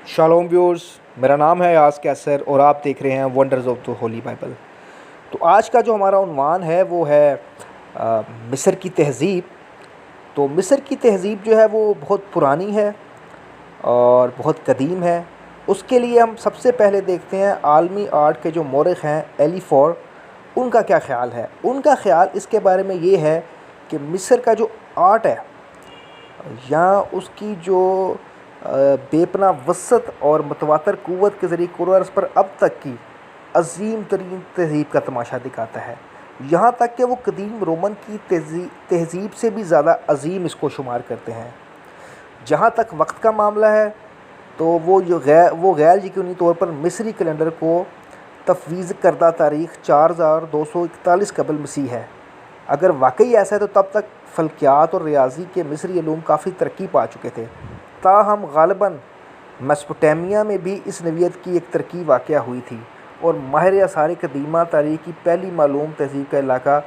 Shalom viewers, मेरा नाम है यास कैसर और आप देख रहे हैं wonders of the Holi Bible. तो आज का जो हमारा उन्वान है वो है मिस्र की तहज़ीब। तो मिस्र की तहज़ीब जो है वो बहुत पुरानी है और बहुत कदीम है। उसके लिए हम सबसे पहले देखते हैं आलमी आर्ट के जो मौरख़ हैं एलीफोर, उनका क्या ख़्याल है। उनका ख़्याल इसके बारे में ये है कि मिस्र का जो आर्ट है या उसकी जो बेपना वसत और मतवातर क़ुव्वत के ज़रिए कुरान पर अब तक की अज़ीम तरीन तहज़ीब का तमाशा दिखाता है। यहाँ तक कि वो कदीम रोमन की तहज़ीब से भी ज़्यादा अज़ीम इसको शुमार करते हैं। जहाँ तक वक्त का मामला है तो वो गैर यकीनी तौर पर मिस्री कैलेंडर को तफवीज़ करदा तारीख़ 4241 कबल मसीह है। अगर वाकई ऐसा है तो तब तक फ़ल्कियात और रियाज़ी के मिस्री इल्म काफ़ी तरक्की पा चुके थे। ताहम ग़ालिबन मेसोपोटामिया में भी इस नवीयत की एक तरक्की वाक़या हुई थी और माहिर आसार कदीमा तारीख़ की पहली मालूम तहज़ीब का इलाका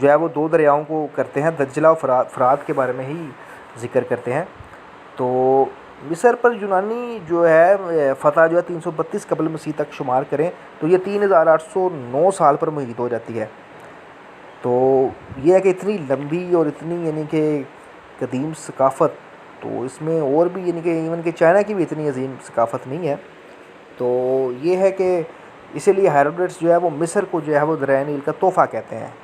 जो है वो दो दरियाओं को करते हैं, दज्जला और फ़रात के बारे में ही ज़िक्र करते हैं। तो मिस्र पर यूनानी जो है फ़तह जो है 332 कबल मसीह तक शुमार करें तो ये 3809 साल पर मुहीत हो जाती है। तो ये है कि इतनी लंबी और इतनी यानी कि कदीम सकाफ़त, तो इसमें और भी यानी कि इवन कि चाइना की भी इतनी अजीम सकाफ़त नहीं है। तो ये है कि इसीलिए हेरोडोटस जो है वो मिस्र को जो है वो दरिया नील का तोहफ़ा कहते हैं।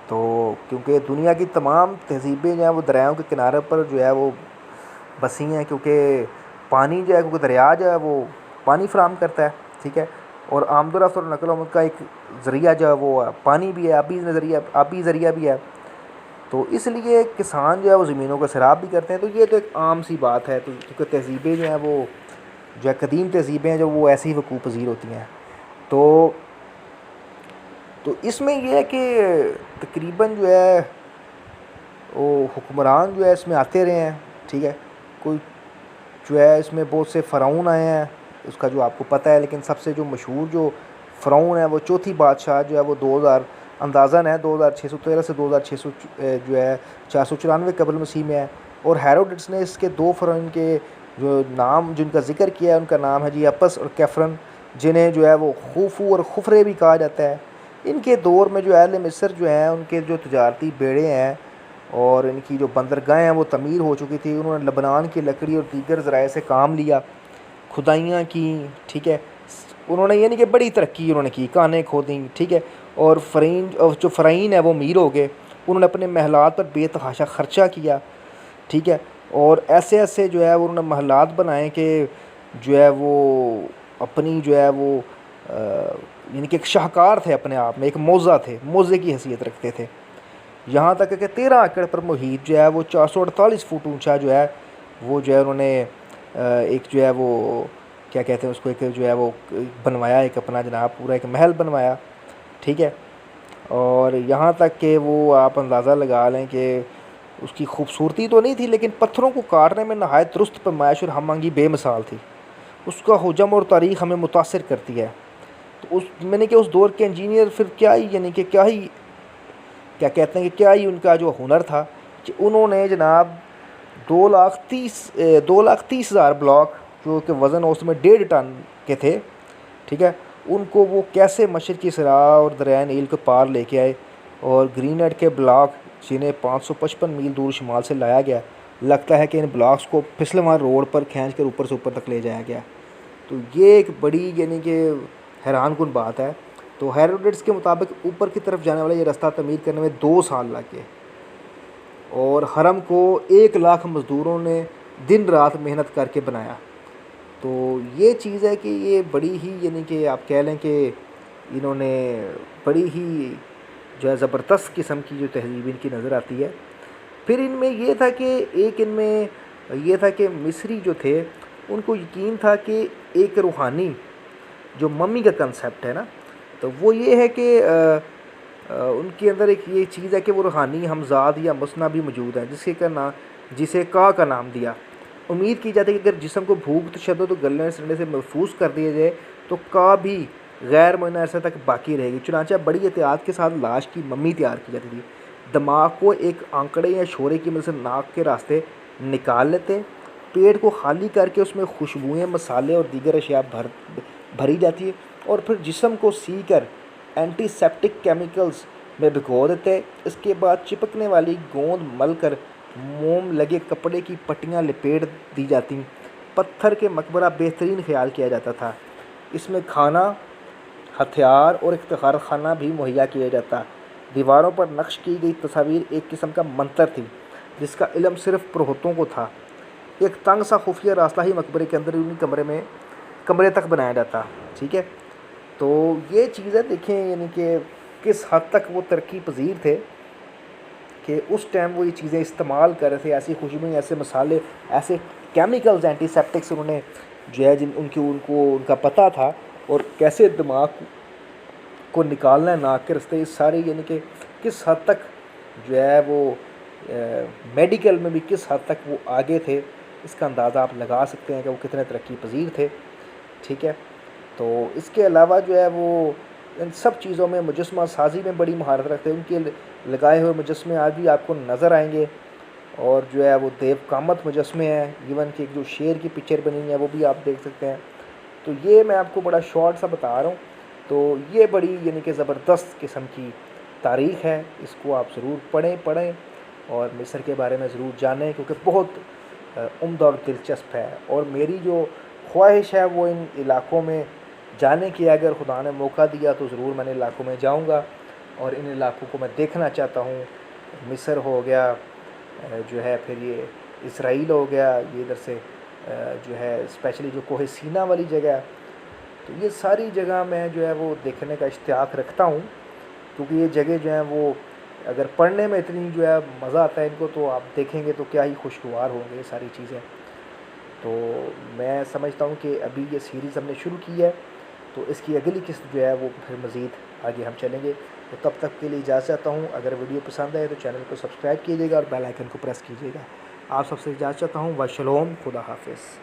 तो क्योंकि दुनिया की तमाम तहज़ीबें जो हैं वो दरियाओं के किनारे पर जो है वो बसी हैं, क्योंकि पानी जो है, क्योंकि दरिया जो है वो पानी फ़राहम करता है, ठीक है। और आमदोरफ़्त और नकल आमद का एक ज़रिया जो है वो पानी भी है, आबी ज़रिया भी है। तो इसलिए किसान जो है वो ज़मीनों का सैराब भी करते हैं। तो ये तो एक आम सी बात है। तो क्योंकि तहज़ीबें जो हैं वो जो है कदीम तहज़ीबें हैं जो वो ऐसे ही वक़ूफ़ पज़ीर होती हैं। तो इसमें यह है कि तकरीबन जो है वो हुक्मरान जो है इसमें आते रहे हैं, ठीक है। कोई जो है इसमें बहुत से फ़राउन आए हैं, उसका जो आपको पता है, लेकिन सबसे जो मशहूर जो फ़राउन है वो चौथी बादशाह जो है वो 2000 अंदाज़न है 2613 से 2600 जो है 494 कबल मसीह में है। और हेरोडोटस ने इसके दो फ़राउन के जो नाम जिनका ज़िक्र किया है उनका नाम है जी अपस और कैफ़रन, जिन्हें जो है वो खूफू और खुफरे भी कहा जाता है। इनके दौर में जो अहले मिस्र जो हैं उनके जो तजारती बेड़े हैं और इनकी जो बंदरगाहें हैं वो तमीर हो चुकी थी। उन्होंने लबनान की लकड़ी और दीगर ज़राए से काम लिया, खुदाइयाँ की, ठीक है। उन्होंने यानी कि बड़ी तरक्की उन्होंने की, कानें खोदी, ठीक है। और जो फ़राइन है वो अमीर हो गए। उन्होंने अपने महलात पर बेतहाशा ख़र्चा किया, ठीक है। और ऐसे ऐसे जो है उन्होंने महलात बनाए कि जो है वो अपनी जो है वो यानी कि एक शाहकार थे, अपने आप में एक मौज़ा थे, मौज़े की हैसियत रखते थे। यहाँ तक कि 13 एकड़ पर मुहित जो है वो 448 फुट ऊंचा जो है वो जो है उन्होंने एक जो है वो क्या कहते हैं उसको, एक जो है वो बनवाया, एक अपना जनाब पूरा एक महल बनवाया, ठीक है। और यहाँ तक कि वो आप अंदाज़ा लगा लें कि उसकी खूबसूरती तो नहीं थी, लेकिन पत्थरों को काटने में नहायत दुरुस्त पैमाइश और हमआहंगी बेमिसाल थी। उसका हुजम और तारीख़ हमें मुतासिर करती है। तो मैंने कि उस दौर के इंजीनियर फिर क्या ही यानी कि क्या कहते हैं कि क्या ही उनका जो हुनर था कि उन्होंने जनाब 2,30,000 ब्लॉक जो कि वज़न उसमें 1.5 टन के थे, ठीक है, उनको वो कैसे मशरक़ी सरा और दरिया नील को पार लेके आए। और ग्रीनलैंड के ब्लॉक जिन्हें 555 मील दूर शुमाल से लाया गया, लगता है कि इन ब्लॉक्स को फिसलवार रोड पर खींच कर ऊपर से ऊपर तक ले जाया गया। तो ये एक बड़ी यानी कि हैरानकुन बात है। तो हेरोडोटस के मुताबिक ऊपर की तरफ जाने वाला ये रास्ता तमीर करने में 2 साल लगे और हरम को 1 लाख मज़दूरों ने दिन रात मेहनत करके बनाया। तो ये चीज़ है कि ये बड़ी ही यानी कि आप कह लें कि इन्होंने बड़ी ही जो है ज़बरदस्त किस्म की जो तहज़ीब इनकी नज़र आती है। फिर इनमें ये था कि ये था कि मिस्री जो थे उनको यकीन था कि एक रूहानी जो मम्मी का कंसेप्ट है ना, तो वो ये है कि उनके अंदर एक ये चीज़ है कि वो रूहानी हमज़ाद या मुसना भी मौजूद है, जिसे का नाम दिया। उम्मीद की जाती है कि अगर जिस्म को भूख तशद्दुद तो गलने सड़ने से महफूज कर दिया जाए तो का भी गैर मुअय्यन अरसे तक बाकी रहेगी। चुनांचे बड़ी एहतियात के साथ लाश की मम्मी तैयार की जाती थी। दिमाग को एक आंकड़े या शोरे की मदद से नाक के रास्ते निकाल लेते पेट को खाली करके उसमें खुशबुएँ, मसाले और दीगर अशिया भरी जाती है और फिर जिस्म को सी कर एंटीसेप्टिक केमिकल्स में भिगो देते हैं। इसके बाद चिपकने वाली गोंद मल कर मोम लगे कपड़े की पट्टियाँ लपेट दी जाती। पत्थर के मकबरा बेहतरीन ख्याल किया जाता था। इसमें खाना, हथियार और इफ्तिखार खाना भी मुहैया किया जाता। दीवारों पर नक्श की गई तस्वीर एक किस्म का मंतर थी जिसका इल्म सिर्फ पुरोहितों को था। एक तंग सा खुफिया रास्ता ही मकबरे के अंदर उन्हीं कमरे तक बनाया जाता। ठीक है, तो ये चीज़ें देखें यानी कि किस हद तक वो तरक्की पजीर थे कि उस टाइम वो ये चीज़ें इस्तेमाल कर रहे थे। ऐसी खुशबू, ऐसे मसाले, ऐसे केमिकल्स, एंटीसेप्टिक्स उन्होंने जो है उनका पता था और कैसे दिमाग को निकालना है नाक के रास्ते। इस सारी यानी कि किस हद तक जो है वो मेडिकल में भी किस हद तक वो आगे थे, इसका अंदाज़ा आप लगा सकते हैं कि वो कितने तरक्की पजीर थे। ठीक है, तो इसके अलावा जो है वो इन सब चीज़ों में मुजस्मा साजी में बड़ी महारत रखते हैं। उनके लगाए हुए मुजस्मे आज भी आपको नज़र आएंगे और जो है वो देव कामत मुजस्मे हैं। इवन कि जो शेर की पिक्चर बनी है वो भी आप देख सकते हैं। तो ये मैं आपको बड़ा शॉर्ट सा बता रहा हूँ। तो ये बड़ी यानी कि ज़बरदस्त किस्म की तारीख़ है, इसको आप ज़रूर पढ़ें और मिस्र के बारे में ज़रूर जानें क्योंकि बहुत उम्दा और दिलचस्प है। और मेरी जो ख्वाहिश है वो इन इलाक़ों में जाने की, अगर खुदा ने मौका दिया तो ज़रूर मैं इन इलाक़ों में जाऊँगा और इन इलाक़ों को मैं देखना चाहता हूँ। मिस्र हो गया जो है, फिर ये इसराइल हो गया, ये इधर से जो है स्पेशली जो कोहे सीना वाली जगह, तो ये सारी जगह मैं जो है वो देखने का इश्तियाक रखता हूँ क्योंकि ये जगह जो है वो अगर पढ़ने में इतनी जो है मज़ा आता है इनको, तो आप देखेंगे तो क्या ही खुशगवार होंगे ये सारी चीज़ें। तो मैं समझता हूँ कि अभी ये सीरीज़ हमने शुरू की है तो इसकी अगली किस्त जो है वो फिर मज़ीद आगे हम चलेंगे। तो तब तक के लिए इजाज़त चाहता हूँ। अगर वीडियो पसंद आए तो चैनल को सब्सक्राइब कीजिएगा और बेल आइकन को प्रेस कीजिएगा। आप सबसे इजाज़त चाहता हूँ। व शलोम, खुदा हाफिज़।